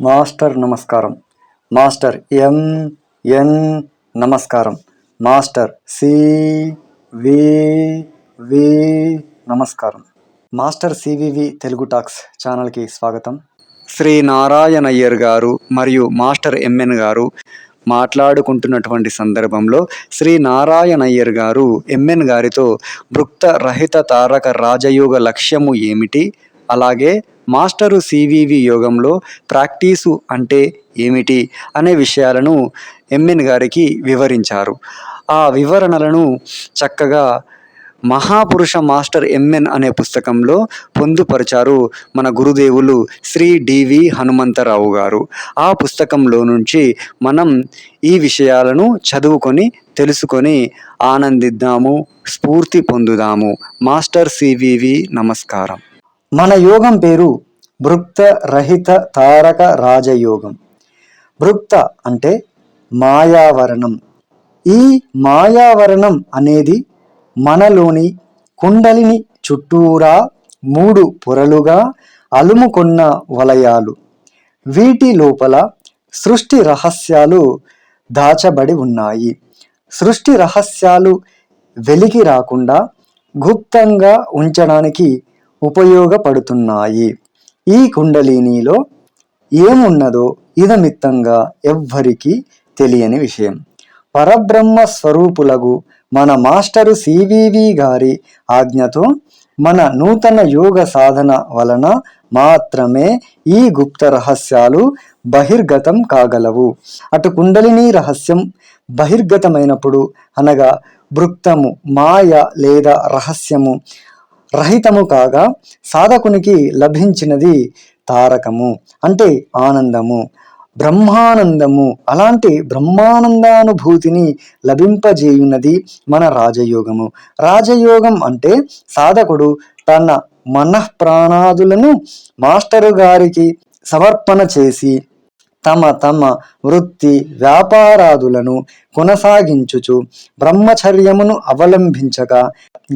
Master నమస్కారం. Master ఎన్ నమస్కారం. Master CVV నమస్కారం. మాస్టర్ సివివి తెలుగు టాక్స్ ఛానల్కి స్వాగతం. శ్రీ నారాయణయ్యర్ గారు మరియు మాస్టర్ ఎంఎన్ గారు మాట్లాడుకుంటున్నటువంటి సందర్భంలో శ్రీ నారాయణయ్యర్ గారు ఎంఎన్ గారితో భృక్త రహిత తారక రాజయోగ లక్ష్యము ఏమిటి, అలాగే మాస్టరు సివివి యోగంలో ప్రాక్టీసు అంటే ఏమిటి అనే విషయాలను ఎంఎన్ గారికి వివరించారు. ఆ వివరణలను చక్కగా మహాపురుష మాస్టర్ ఎంఎన్ అనే పుస్తకంలో పొందుపరిచారు మన గురుదేవులు శ్రీ డివి హనుమంతరావు గారు. ఆ పుస్తకంలో నుంచి మనం ఈ విషయాలను చదువుకొని తెలుసుకొని ఆనందిద్దాము, స్ఫూర్తి పొందుదాము. మాస్టర్ సివివి నమస్కారం. మన యోగం పేరు భృక్త రహిత తారక రాజయోగం. భృక్త అంటే మాయావరణం. ఈ మాయావరణం అనేది మనలోని కుండలిని చుట్టూరా 3 పొరలుగా అలుముకొన్న వలయాలు. వీటి లోపల సృష్టి రహస్యాలు దాచబడి ఉన్నాయి. సృష్టి రహస్యాలు వెలికి రాకుండా గుప్తంగా ఉంచడానికి ఉపయోగపడుతున్నాయి. ఈ కుండలినిలో ఏమున్నదో ఇదమిత్తంగా ఎవ్వరికీ తెలియని విషయం. పరబ్రహ్మ స్వరూపులకు మన మాస్టరు సివివి గారి ఆజ్ఞతో మన నూతన యోగ సాధన వలన మాత్రమే ఈ గుప్త రహస్యాలు బహిర్గతం కాగలవు. అటు కుండలిని రహస్యం బహిర్గతమైనప్పుడు, అనగా భృక్తము మాయ లేదా రహస్యము రహితము కాగా సాధకునికి లభించినది తారకము అంటే ఆనందము, బ్రహ్మానందము. అలాంటి బ్రహ్మానందానుభూతిని లభింపజేయున్నది మన రాజయోగము. రాజయోగం అంటే సాధకుడు తన మనఃప్రాణాదులను మాస్టరు గారికి సమర్పణ చేసి తమ వృత్తి వ్యాపారాదులను కొనసాగించుచు బ్రహ్మచర్యమును అవలంబించక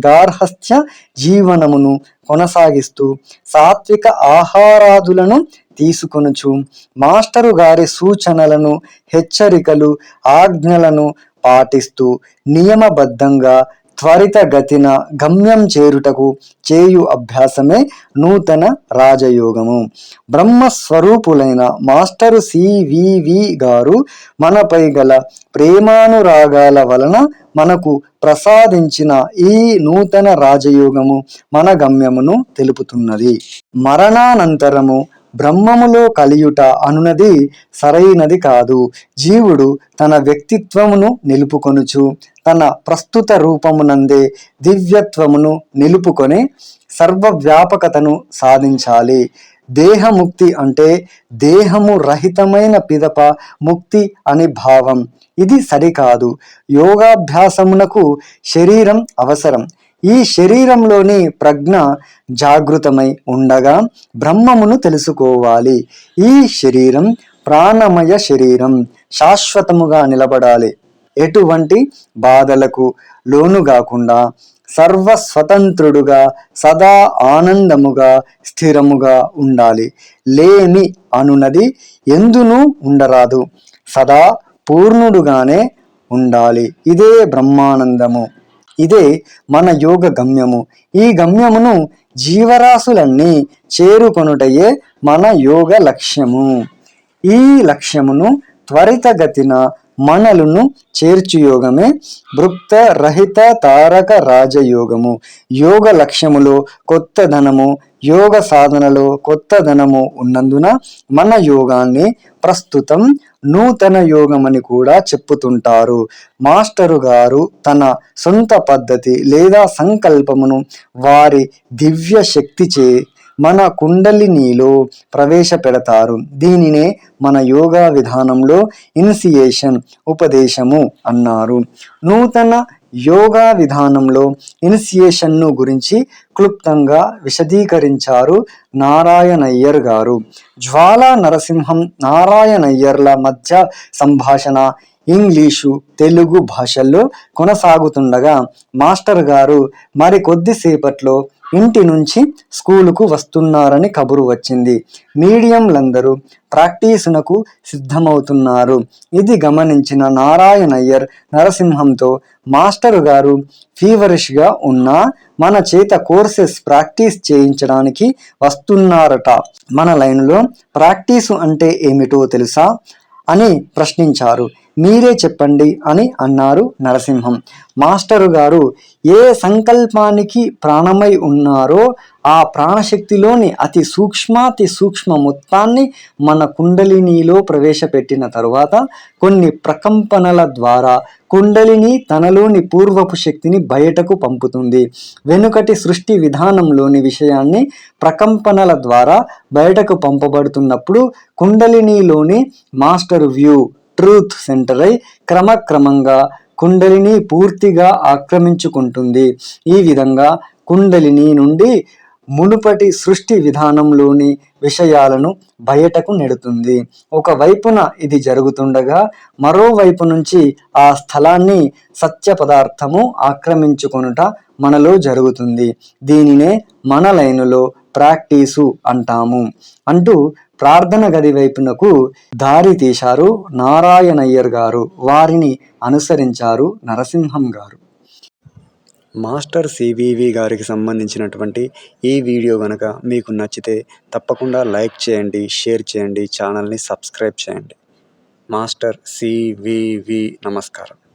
గార్హస్థ్య జీవనమును కొనసాగిస్తూ సాత్విక ఆహారాదులను తీసుకొనుచు మాస్టరు గారి సూచనలను, హెచ్చరికలు, ఆజ్ఞలను పాటిస్తూ నియమబద్ధంగా త్వరితగతిన గమ్యం చేరుటకు చేయు అభ్యాసమే నూతన రాజయోగము. బ్రహ్మస్వరూపులైన మాస్టరు సివివి గారు మనపై గల ప్రేమానురాగాల వలన మనకు ప్రసాదించిన ఈ నూతన రాజయోగము మన గమ్యమును తెలుపుతున్నది. మరణానంతరము బ్రహ్మములో కలియుట అనునది సరైనది కాదు. జీవుడు తన వ్యక్తిత్వమును నిలుపుకొనుచు తన ప్రస్తుత రూపమునందే దివ్యత్వమును నిలుపుకొని సర్వవ్యాపకతను సాధించాలి. దేహముక్తి అంటే దేహము రహితమైన పిదప ముక్తి అని భావం. ఇది సరికాదు. యోగాభ్యాసమునకు శరీరం అవసరం. ఈ శరీరంలోని ప్రజ్ఞ జాగృతమై ఉండగా బ్రహ్మమును తెలుసుకోవాలి. ఈ శరీరం ప్రాణమయ శరీరం శాశ్వతముగా నిలబడాలి. ఎటువంటి బాధలకు లోనుగాకుండా సర్వస్వతంత్రుడుగా సదా ఆనందముగా స్థిరముగా ఉండాలి. లేమి అనునది ఎందునూ ఉండరాదు. సదా పూర్ణుడుగానే ఉండాలి. ఇదే బ్రహ్మానందము. ఇదే మన యోగ గమ్యము. ఈ గమ్యమును జీవరాశులన్నీ చేరుకొనుటయే మన యోగ లక్ష్యము. ఈ లక్ష్యమును త్వరితగతిన మనలను చేర్చు యోగమే భృక్త రహిత తారక రాజయోగము. యోగ లక్ష్యములో కొత్తదనము, యోగ సాధనలో కొత్తదనము ఉన్నందున మన యోగాన్ని ప్రస్తుతం నూతన యోగమని కూడా చెప్పుతుంటారు. మాస్టరు గారు తన సొంత పద్ధతి లేదా సంకల్పమును వారి దివ్య శక్తిచే మన కుండలినిలో ప్రవేశపెడతారు. దీనినే మన యోగా విధానంలో ఇనిషియేషన్, ఉపదేశము అన్నారు. నూతన యోగా విధానంలో ఇనిషియేషన్ను గురించి క్లుప్తంగా విశదీకరించారు నారాయణయ్యర్ గారు. జ్వాలా నరసింహం నారాయణయ్యర్ల మధ్య సంభాషణ ఇంగ్లీషు, తెలుగు భాషల్లో కొనసాగుతుండగా మాస్టర్ గారు మరి కొద్దిసేపట్లో ఇంటి నుంచి స్కూలుకు వస్తున్నారని కబురు వచ్చింది. మీడియంలందరూ ప్రాక్టీసునకు సిద్ధమవుతున్నారు. ఇది గమనించిన నారాయణయ్యర్ నరసింహంతో, మాస్టరు గారు ఫీవరిష్గా ఉన్నా మన చేత కోర్సెస్ ప్రాక్టీస్ చేయించడానికి వస్తున్నారట. మన లైన్లో ప్రాక్టీసు అంటే ఏమిటో తెలుసా అని ప్రశ్నించారు. మీరే చెప్పండి అని అన్నారు నరసింహం. మాస్టరు గారు ఏ సంకల్పానికి ప్రాణమై ఉన్నారో ఆ ప్రాణశక్తిలోని అతి సూక్ష్మ మొత్తాన్ని మన కుండలినిలో ప్రవేశపెట్టిన తరువాత కొన్ని ప్రకంపనల ద్వారా కుండలిని తనలోని పూర్వపు శక్తిని బయటకు పంపుతుంది. వెనుకటి సృష్టి విధానంలోని విషయాన్ని ప్రకంపనల ద్వారా బయటకు పంపబడుతున్నప్పుడు కుండలినిలోని మాస్టర్ వ్యూ ట్రూత్ సెంటర్ అయి క్రమక్రమంగా కుండలిని పూర్తిగా ఆక్రమించుకుంటుంది. ఈ విధంగా కుండలిని నుండి మునుపటి సృష్టి విధానంలోని విషయాలను బయటకు నెడుతుంది. ఒకవైపున ఇది జరుగుతుండగా మరోవైపు నుంచి ఆ స్థలాన్ని సత్య పదార్థము ఆక్రమించుకొనుట మనలో జరుగుతుంది. దీనినే మన లైనులో ప్రాక్టీసు అంటాము అంటూ ప్రార్థన గది వైపునకు దారి తీశారు నారాయణయ్యర్ గారు. వారిని అనుసరించారు నరసింహం గారు. మాస్టర్ సివివి గారికి సంబంధించినటువంటి ఈ వీడియో కనుక మీకు నచ్చితే తప్పకుండా లైక్ చేయండి, షేర్ చేయండి, ఛానల్ని సబ్స్క్రైబ్ చేయండి. మాస్టర్ సివివి నమస్కారం.